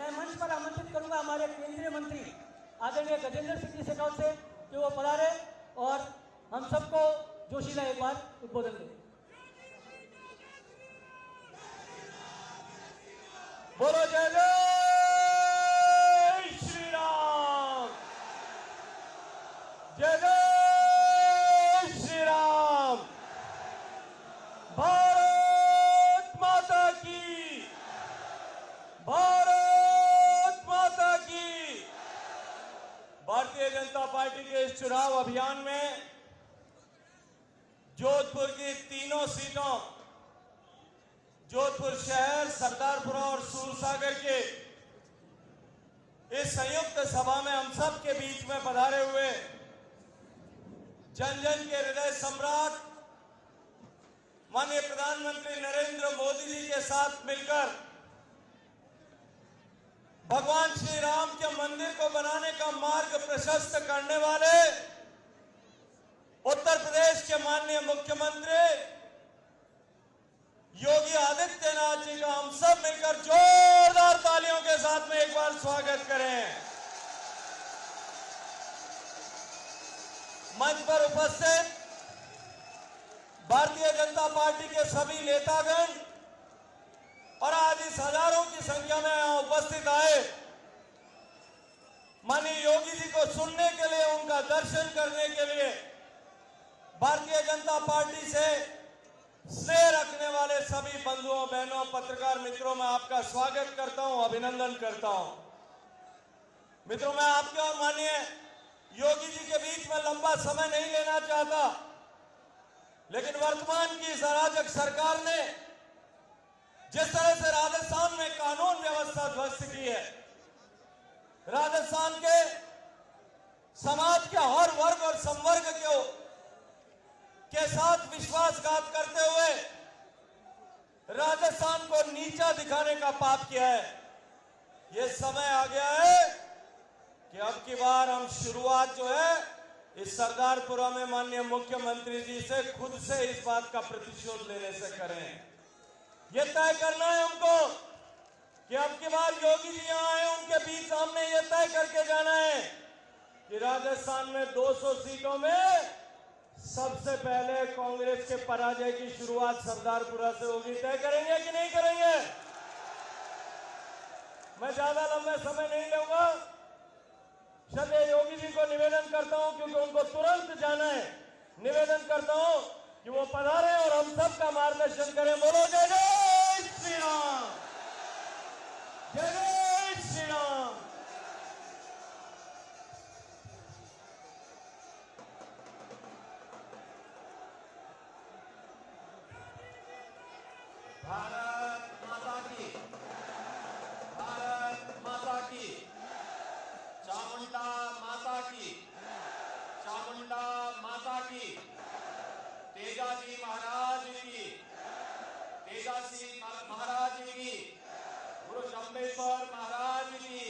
मैं मंच पर आमंत्रित करूंगा हमारे केंद्रीय मंत्री आदरणीय गजेंद्र सिंह जी शेखावत से कि वो पधारे और हम सबको जोशीला एक बार उद्बोधन दें। बोलो जय जय श्री राम, जय जय श्री राम। भारत माता की, भारत माता की। भारतीय जनता पार्टी के इस चुनाव अभियान में जोधपुर की तीनों सीटों, जोधपुर शहर, सरदारपुरा और सूरसागर के इस संयुक्त सभा में हम सब के बीच में पधारे हुए जन जन के हृदय सम्राट माननीय प्रधानमंत्री नरेंद्र मोदी जी के साथ मिलकर भगवान श्री राम के मंदिर को बनाने का मार्ग प्रशस्त करने वाले उत्तर प्रदेश के माननीय मुख्यमंत्री योगी आदित्यनाथ जी का हम सब मिलकर जोरदार तालियों के साथ में एक बार स्वागत करें। मंच पर उपस्थित भारतीय जनता पार्टी के सभी नेतागण और आज इस हजारों की संख्या में यहां उपस्थित आए माननीय योगी जी को सुनने के लिए, उनका दर्शन करने के लिए भारतीय जनता पार्टी से स्नेह रखने वाले सभी बंधुओं, बहनों, पत्रकार मित्रों, मैं आपका स्वागत करता हूं, अभिनंदन करता हूं। मित्रों, मैं आपके और माननीय योगी जी के बीच में लंबा समय नहीं लेना चाहता, लेकिन वर्तमान की इस अराजक सरकार ने जिस तरह से राजस्थान में कानून व्यवस्था ध्वस्त की है, राजस्थान के समाज के हर वर्ग और संवर्ग के साथ विश्वासघात करते हुए राजस्थान को नीचा दिखाने का पाप किया है। यह समय आ गया है कि अब की बार हम शुरुआत जो है इस सरदारपुरा में माननीय मुख्यमंत्री जी से खुद से इस बात का प्रतिशोध लेने से करें। यह तय करना है हमको कि अब की बार योगी जी यहां आए, उनके बीच हमने यह तय करके जाना है कि राजस्थान में 200 सीटों में सबसे पहले कांग्रेस के पराजय की शुरुआत सरदारपुरा से होगी। तय करेंगे कि नहीं करेंगे? मैं ज्यादा लंबे समय नहीं लूंगा। श्रद्धेय योगी जी को निवेदन करता हूं, क्योंकि उनको तुरंत जाना है, निवेदन करता हूं कि वो पधारे और हम सब का मार्गदर्शन करें। बोलो जय जय श्री राम, जय जय श्री राम। भारत माता की, भारत माता की, चामुंडा माता की, चामुंडा माता की, तेजाजी महाराज की, तेजाजी महाराज की, गुरु जम्बेश्वर महाराज की,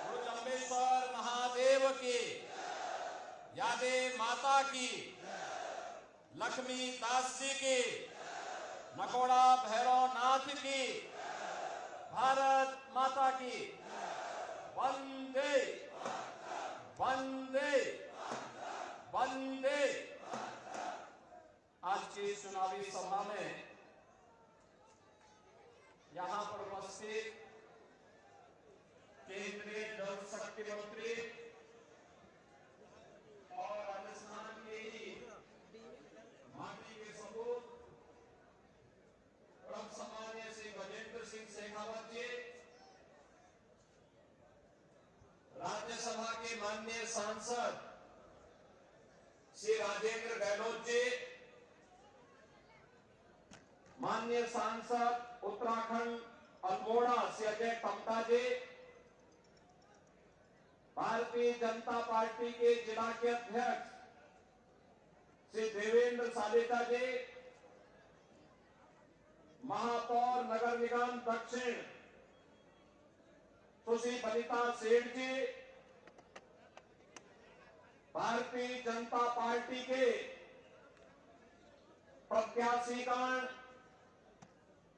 गुरु जम्बेश्वर महादेव की, यादे माता की, लक्ष्मी दास जी की, नकोड़ा भैरव नाथ की, भारत माता की। वंदे वंदे वंदे। आज की चुनावी सभा में यहां पर उपस्थित केंद्रीय जल शक्ति मंत्री और राजस्थान के ही माटी के सपूत परम सम्माननीय श्री गजेंद्र सिंह शेखावत जी, राज्यसभा के माननीय सांसद श्री राजेंद्र गहलोत जी, माननीय सांसद उत्तराखंड अल्मोड़ा श्री अजय टम्टा जी, भारतीय जनता पार्टी के जिला के अध्यक्ष श्री देवेंद्र सालेटा जी, महापौर नगर निगम दक्षिण सुश्री बनिता सेठ जी, भारतीय जनता पार्टी के प्रत्याशीगण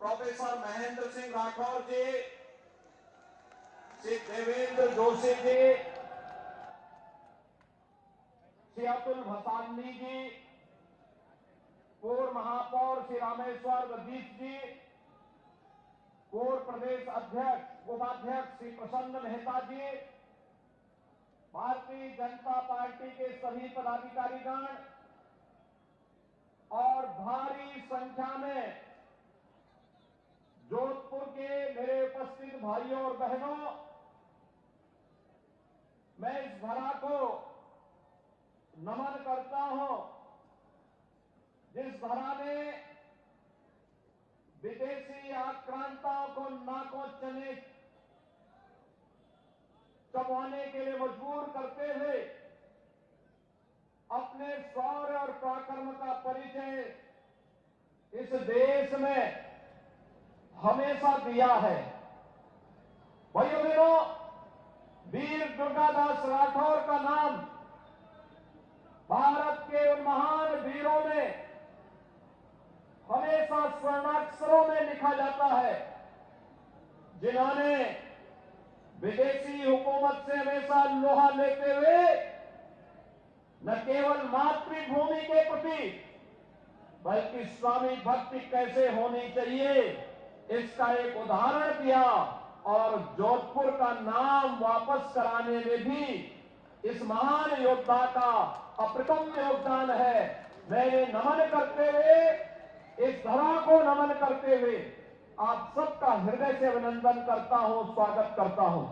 प्रोफेसर महेंद्र सिंह राठौर जी, श्री देवेंद्र जोशी जी, श्री अतुल भसानी जी, पूर्व महापौर श्री रामेश्वर रदीश जी, पूर्व प्रदेश अध्यक्ष उपाध्यक्ष श्री प्रसन्न मेहता जी, भारतीय जनता पार्टी के सभी पदाधिकारीगण और भारी संख्या में जोधपुर के मेरे उपस्थित भाइयों और बहनों, मैं इस धरा को नमन करता हूं जिस धरा ने विदेशी आक्रांताओं को नाकों चने चबाने के लिए मजबूर करते हुए अपने शौर्य और पराक्रम का परिचय इस देश में हमेशा दिया है। भाइयों बहनों, वीर दुर्गादास राठौर का नाम भारत के उन महान वीरों में हमेशा स्वर्णाक्षरों में लिखा जाता है जिन्होंने विदेशी हुकूमत से हमेशा लोहा लेते हुए न केवल मातृभूमि के प्रति बल्कि स्वामी भक्ति कैसे होनी चाहिए इसका एक उदाहरण दिया और जोधपुर का नाम वापस कराने में भी इस महान योद्धा का अप्रतिम योगदान है। मैंने नमन करते हुए, इस धरा को नमन करते हुए आप सबका हृदय से अभिनंदन करता हूं, स्वागत करता हूं।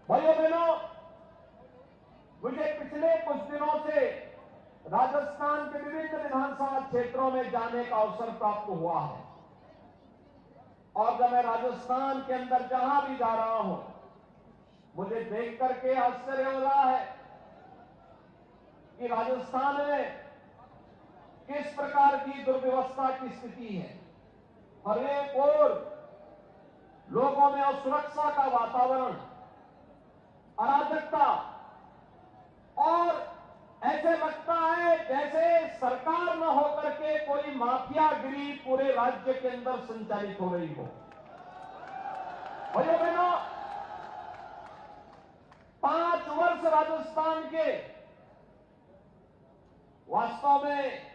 भाइयों बहनों, मुझे पिछले कुछ दिनों से राजस्थान के विभिन्न विधानसभा क्षेत्रों में जाने का अवसर प्राप्त हुआ है और जब मैं राजस्थान के अंदर जहां भी जा रहा हूं, मुझे देख करके आश्चर्य हो रहा है कि राजस्थान में किस प्रकार की दुर्व्यवस्था की स्थिति है। हर एक ओर लोगों में असुरक्षा का वातावरण, अराजकता और ऐसे लगता है जैसे सरकार न होकर के कोई माफियागिरी पूरे राज्य के अंदर संचालित हो रही हो। भाइयों बहनों, 5 वर्ष राजस्थान के वास्तव में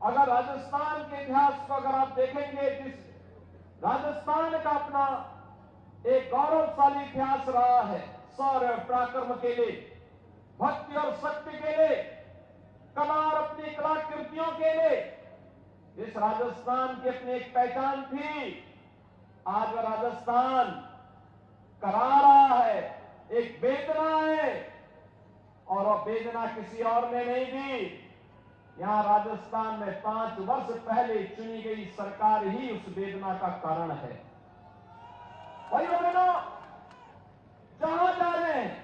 अगर राजस्थान के इतिहास को अगर आप देखेंगे, जिस राजस्थान का अपना एक गौरवशाली इतिहास रहा है, शौर्य पराक्रम के लिए, भक्ति और शक्ति के लिए, कला और अपनी कलाकृतियों के लिए इस राजस्थान की अपनी एक पहचान थी। आज वह राजस्थान करा रहा है, एक वेदना है और वह वेदना किसी और ने नहीं दी। यहां राजस्थान में 5 वर्ष पहले चुनी गई सरकार ही उस वेदना का कारण है। भाइयों बहनों, जहां जा रहे हैं,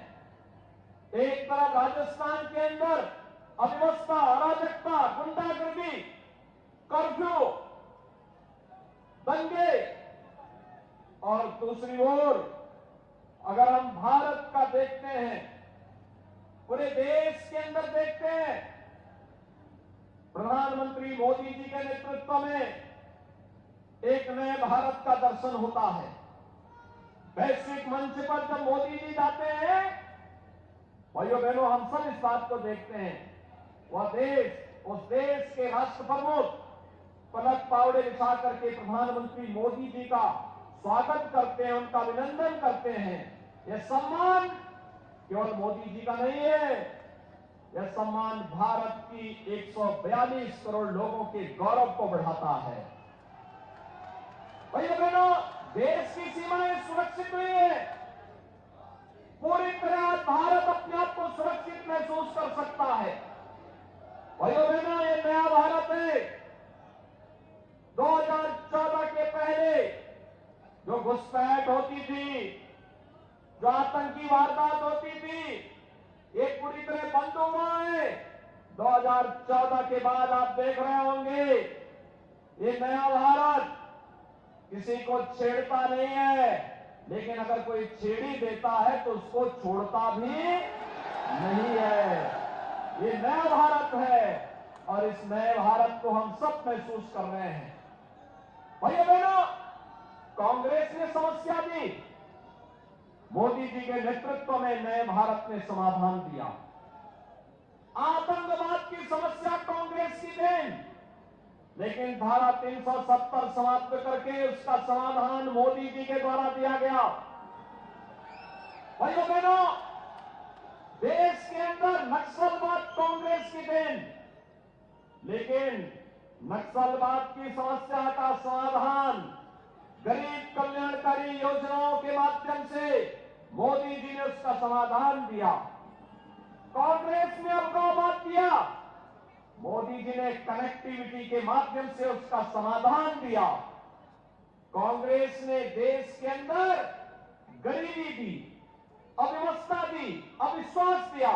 एक तरफ राजस्थान के अंदर अव्यवस्था, अराजकता, गुंडागर्दी, कर्फ्यू, दंगे और दूसरी ओर अगर हम भारत का देखते हैं, पूरे देश के अंदर देखते हैं, प्रधानमंत्री मोदी जी के नेतृत्व में एक नए भारत का दर्शन होता है। वैश्विक मंच पर जब मोदी जी जाते हैं, भाइयों बहनों, हम सब इस बात को देखते हैं, वह देश, उस देश के राष्ट्र प्रमुख पलक पावड़े बिछा करके प्रधानमंत्री मोदी जी का स्वागत करते हैं, उनका अभिनंदन करते हैं। यह सम्मान केवल मोदी जी का नहीं है, यह सम्मान भारत की 142 करोड़ लोगों के गौरव को बढ़ाता है। भाइयों बहनों, देश की सीमाएं सुरक्षित नहीं है, पूरी तरह भारत अपने आप को सुरक्षित महसूस कर सकता है। भाइयों बहनों, ये नया भारत है। 2014 के पहले जो घुसपैठ होती थी, जो आतंकी वारदात होती थी, ये पूरी तरह बंद हुआ है। 2014 के बाद आप देख रहे होंगे, ये नया भारत किसी को छेड़ता नहीं है, लेकिन अगर कोई छेड़ी देता है तो उसको छोड़ता भी नहीं है। ये नया भारत है और इस नए भारत को हम सब महसूस कर रहे हैं। भाइयों बहनों, कांग्रेस ने समस्या दी, मोदी जी के नेतृत्व में नए भारत ने समाधान दिया। आतंकवाद की समस्या कांग्रेस की देन, लेकिन धारा 370 समाप्त करके उसका समाधान मोदी जी के द्वारा दिया गया। भाइयों बहनों, देश के अंदर नक्सलवाद कांग्रेस की देन, लेकिन नक्सलवाद की समस्या का समाधान गरीब कल्याणकारी योजनाओं के माध्यम से मोदी जी ने उसका समाधान दिया। कांग्रेस ने अलगाववाद दिया, मोदी जी ने कनेक्टिविटी के माध्यम से उसका समाधान दिया। कांग्रेस ने देश के अंदर गरीबी दी, अव्यवस्था दी, अविश्वास दिया।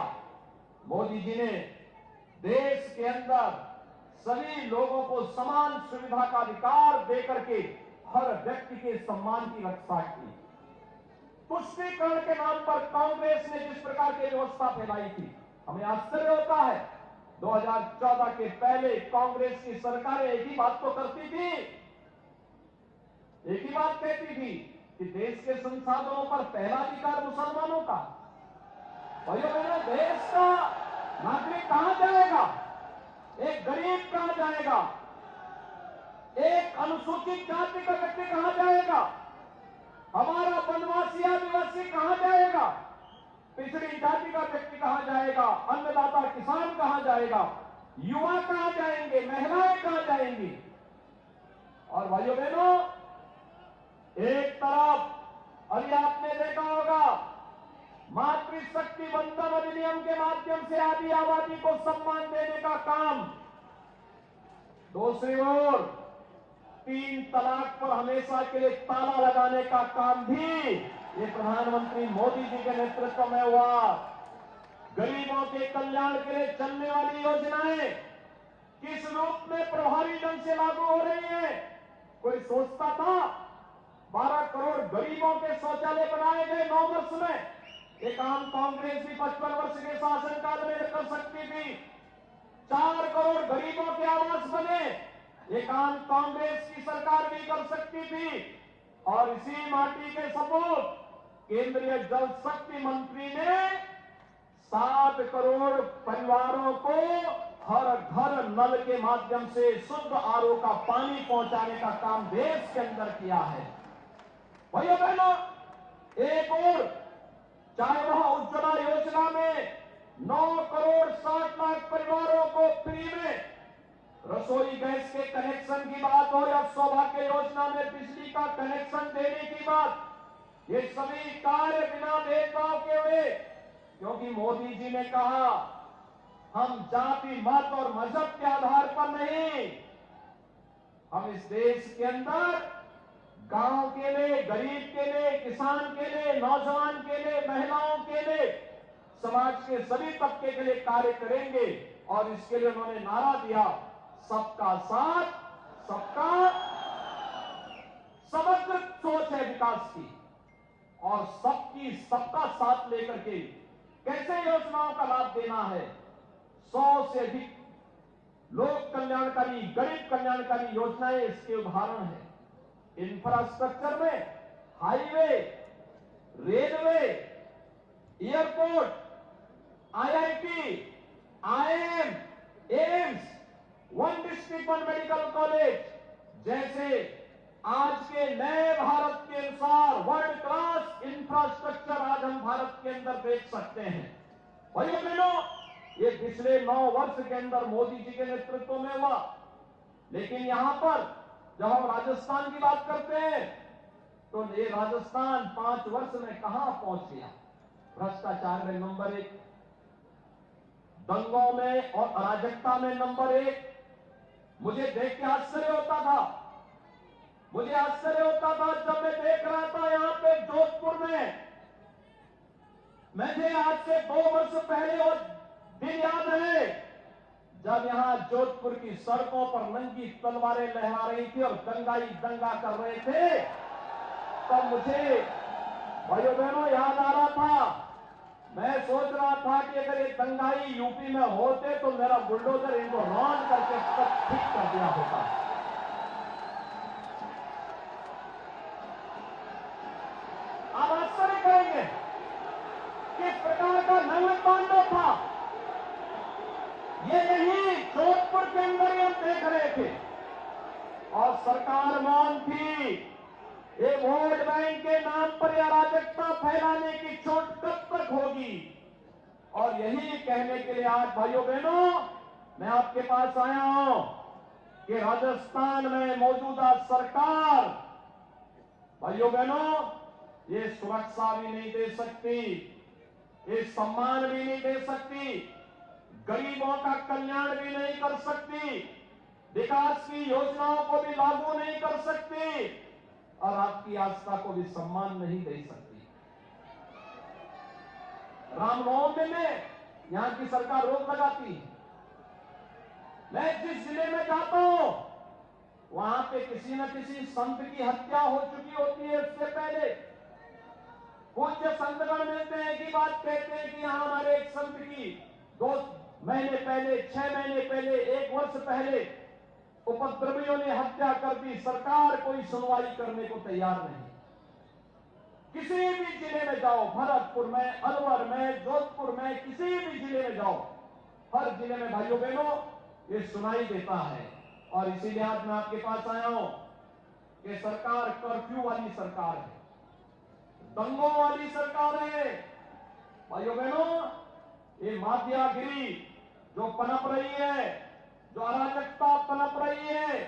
मोदी जी ने देश के अंदर सभी लोगों को समान सुविधा का अधिकार देकर के हर व्यक्ति के सम्मान की रक्षा की। तुष्टीकरण के नाम पर कांग्रेस ने जिस प्रकार की व्यवस्था फैलाई थी, हमें आश्चर्य होता है। 2014 के पहले कांग्रेस की सरकारें एक ही बात तो करती थी, एक ही बात कहती थी कि देश के संसाधनों पर पहला अधिकार मुसलमानों का। भाइयों बहनों, देश का नागरिक कहां जाएगा? एक गरीब कहां जाएगा? एक अनुसूचित जाति का व्यक्ति कहां जाएगा? हमारा वनवासी आदिवासी कहां जाएगा? पिछड़ी जाति का व्यक्ति कहां जाएगा? अन्नदाता किसान कहां जाएगा? युवा कहां जाएंगे? महिलाएं कहां जाएंगी? और भाइयों बहनों, एक तरफ अभी आपने देखा होगा मातृशक्ति वंदन अधिनियम के माध्यम से आदि आबादी को सम्मान देने का काम, दूसरी ओर 3 तलाक पर हमेशा के लिए ताला लगाने का काम भी ये प्रधानमंत्री मोदी जी के नेतृत्व में हुआ। गरीबों के कल्याण के लिए चलने वाली योजनाएं किस रूप में प्रभावी ढंग से लागू हो रही है? कोई सोचता था 12 करोड़ गरीबों के शौचालय बनाए गए 9 वर्ष में? एक आम कांग्रेस भी 55 वर्ष के शासनकाल में कर सकती थी। 4 करोड़ गरीबों के आवास बने, एक आम कांग्रेस की सरकार भी कर सकती थी। और इसी माटी के सपूत केंद्रीय जल शक्ति मंत्री ने 7 करोड़ परिवारों को हर घर नल के माध्यम से शुद्ध आरओ का पानी पहुंचाने का काम देश के अंदर किया है। भाइयों बहनों, एक और चाहे वह उज्ज्वला योजना में 9 करोड़ 60 लाख परिवारों को फ्री में रसोई गैस के कनेक्शन की बात हो या सौभाग्य योजना में बिजली का कनेक्शन देने की बात, ये सभी कार्य बिना भेदभाव के हुए, क्योंकि मोदी जी ने कहा हम जाति मत और मजहब के आधार पर नहीं, हम इस देश के अंदर गांव के लिए, गरीब के लिए, किसान के लिए, नौजवान के लिए, महिलाओं के लिए, समाज के सभी तबके के लिए कार्य करेंगे। और इसके लिए उन्होंने नारा दिया, सबका साथ, सबका समग्र सोच है विकास की, और सबकी सबका साथ लेकर के कैसे योजनाओं का लाभ देना है। 100 से अधिक लोक कल्याणकारी, गरीब कल्याणकारी योजनाएं इसके उदाहरण है। इंफ्रास्ट्रक्चर में highway, railway, airport, IIT, IIM, AIIMS, one district one medical college जैसे आज के नए भारत के अनुसार वर्ल्ड क्लास इंफ्रास्ट्रक्चर आज हम भारत के अंदर देख सकते हैं। भाइयों बहनों, ये पिछले 9 वर्ष के अंदर मोदी जी के नेतृत्व में हुआ। लेकिन यहां पर जब हम राजस्थान की बात करते हैं तो ये राजस्थान 5 वर्ष में कहां पहुंच गया? भ्रष्टाचार में नंबर 1, दंगों में और अराजकता में नंबर 1। मुझे देख के आश्चर्य होता था, मुझे आश्चर्य होता था जब मैं देख रहा था यहां पे जोधपुर में, मुझे आज से 2 वर्ष पहले वो दिन याद है जब यहां जोधपुर की सड़कों पर नंगी तलवारें लहरा रही थी और दंगाई दंगा कर रहे थे। तब मुझे भाइयों बहनों याद आ रहा था, मैं सोच रहा था कि अगर ये दंगाई यूपी में होते तो मेरा बुलडोजर इनको रौंद करके सब ठीक कर दिया होता। आप आश्चर्य करेंगे, देख रहे थे और सरकार मौन थी। ये वोट बैंक के नाम पर अराजकता फैलाने की चोट कब तक होगी? और यही कहने के लिए आज भाइयों बहनों मैं आपके पास आया हूं कि राजस्थान में मौजूदा सरकार भाइयों बहनों ये सुरक्षा भी नहीं दे सकती, ये सम्मान भी नहीं दे सकती, गरीबों का कल्याण भी नहीं कर सकती, विकास की योजनाओं को भी लागू नहीं कर सकती और आपकी आस्था को भी सम्मान नहीं दे सकती। रामनवमी में यहां की सरकार रोक लगाती है। मैं जिस जिले में जाता हूं वहां पे किसी न किसी संत की हत्या हो चुकी होती है। उससे पहले पूज्य संतगण मिलते हैं कि बात कहते हैं कि यहां हमारे एक संत की 2 महीने पहले, 6 महीने पहले, 1 वर्ष पहले उपद्रवियों ने हत्या कर दी। सरकार कोई सुनवाई करने को तैयार नहीं। किसी भी जिले में जाओ, भरतपुर में, अलवर में, जोधपुर में, किसी भी जिले में जाओ, हर जिले में भाइयों बहनों ये सुनाई देता है। और इसीलिए आज मैं आपके पास आया हूं कि सरकार कर्फ्यू वाली सरकार है, दंगों वाली सरकार है। भाइयों बहनों ये माफियागिरी जो पनप रही है, जो अराजकता पनप रही है,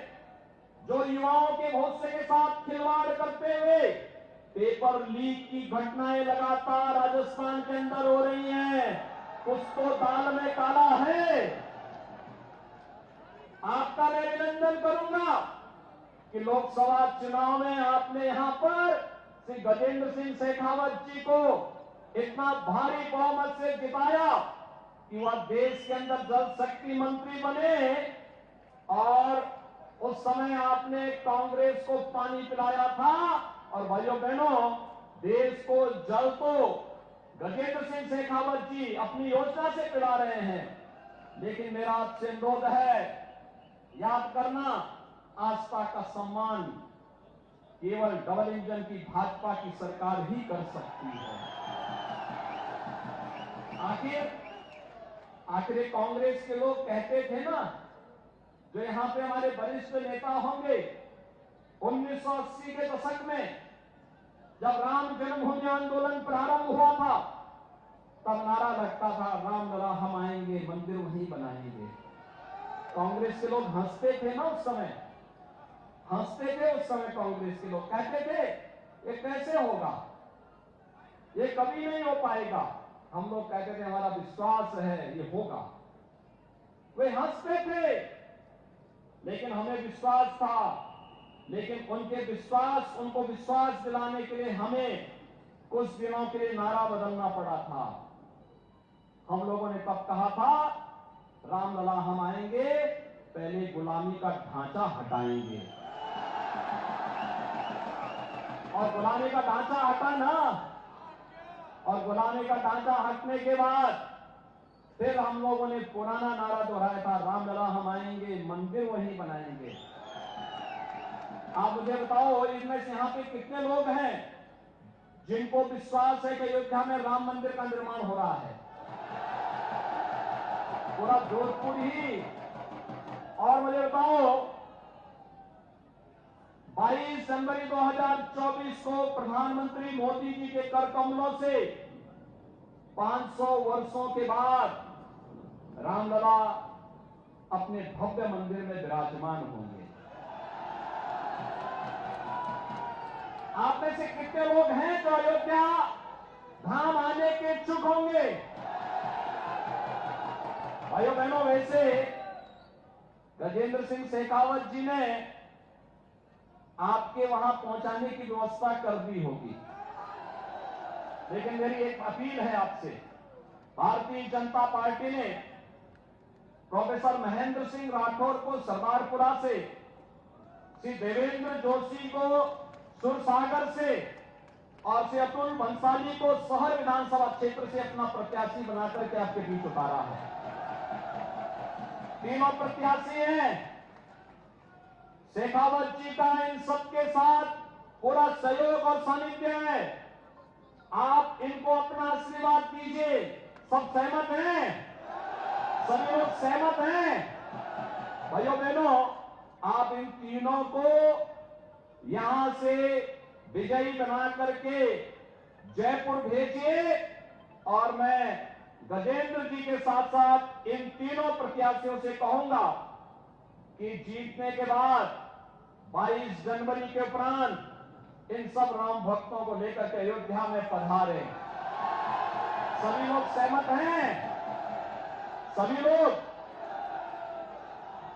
जो युवाओं के भविष्य के साथ खिलवाड़ करते हुए पेपर लीक की घटनाएं लगातार राजस्थान के अंदर हो रही हैं। कुछ तो दाल में काला है। आपका मैं अभिनंदन करूंगा कि लोकसभा चुनाव में आपने यहां पर श्री गजेंद्र सिंह शेखावत जी को इतना भारी बहुमत से जिताया कि वह देश के अंदर जल शक्ति मंत्री बने और उस समय आपने कांग्रेस को पानी पिलाया था। और भाइयों बहनों देश को जल तो गजेंद्र सिंह शेखावत जी अपनी योजना से पिला रहे हैं। लेकिन मेरा आपसे अनुरोध है, याद करना आस्था का सम्मान केवल डबल इंजन की भाजपा की सरकार ही कर सकती है। आखिर कांग्रेस के लोग कहते थे ना, जो यहां पे हमारे वरिष्ठ नेता होंगे, 1980 के दशक में जब राम जन्मभूमि आंदोलन प्रारंभ हुआ था तब नारा लगता था, राम लला हम आएंगे, मंदिर वहीं बनाएंगे। कांग्रेस के लोग हंसते थे ना उस समय, हंसते थे उस समय कांग्रेस के लोग, कहते थे ये कैसे होगा, ये कभी नहीं हो पाएगा। हम लोग कहते थे हमारा विश्वास है ये होगा। वे हंसते थे लेकिन हमें विश्वास था। लेकिन उनको विश्वास दिलाने के लिए हमें कुछ दिनों के लिए नारा बदलना पड़ा था। हम लोगों ने तब कहा था रामलला हम आएंगे, पहले गुलामी का ढांचा हटाएंगे। और गुलामी का ढांचा हटा ना, और गुलामी का ढांचा हटने के बाद फिर हम लोगों ने पुराना नारा दोहराया था, रामलला हम आएंगे, मंदिर वहीं बनाएंगे। आप मुझे बताओ इनमें से यहां पे कितने लोग हैं जिनको विश्वास है कि अयोध्या में राम मंदिर का निर्माण हो रहा है? पूरा जोधपुर ही। और मुझे बताओ 22 जनवरी 2024 को प्रधानमंत्री मोदी जी के कर कमलों से 500 वर्षों के बाद रामलला अपने भव्य मंदिर में विराजमान होंगे। आप में से कितने लोग हैं जो अयोध्या धाम आने के इच्छुक होंगे? भाइयों बहनों, वैसे गजेंद्र सिंह शेखावत जी ने आपके वहां पहुंचाने की व्यवस्था कर दी होगी, लेकिन मेरी एक अपील है आपसे। भारतीय जनता पार्टी ने प्रोफेसर महेंद्र सिंह राठौर को सरदारपुरा से, श्री देवेंद्र जोशी को सुरसागर से और श्री अतुल भंसाली को शहर विधानसभा क्षेत्र से अपना प्रत्याशी बनाकर के आपके बीच उतारा है। तीनों प्रत्याशी हैं। शेखावत जी का इन सबके साथ पूरा सहयोग और सानिध्य है। आप इनको अपना आशीर्वाद दीजिए। सब सहमत हैं? सभी लोग सहमत हैं? भाइयों बहनों, आप इन तीनों को यहां से विजयी बना करके जयपुर भेजिए और मैं गजेंद्र जी के साथ साथ इन तीनों प्रत्याशियों से कहूंगा कि जीतने के बाद 22 जनवरी के उपरांत इन सब राम भक्तों को लेकर के अयोध्या में पधारे। सभी लोग सहमत हैं? सभी लोग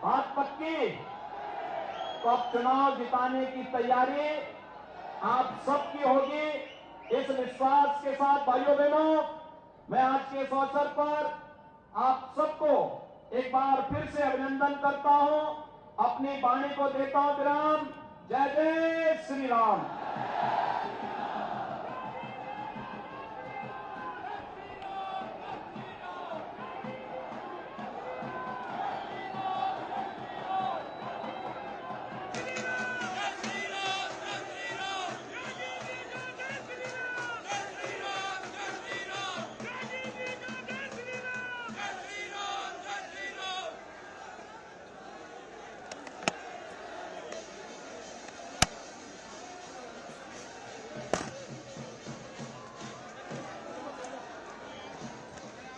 बात पक्की? तो अब चुनाव जिताने की तैयारी आप सबकी होगी। इस विश्वास के साथ भाइयों बहनों, मैं आज के इस अवसर पर आप सबको एक बार फिर से अभिनंदन करता हूं, अपनी वाणी को देता हूं विराम। जय जय श्री राम।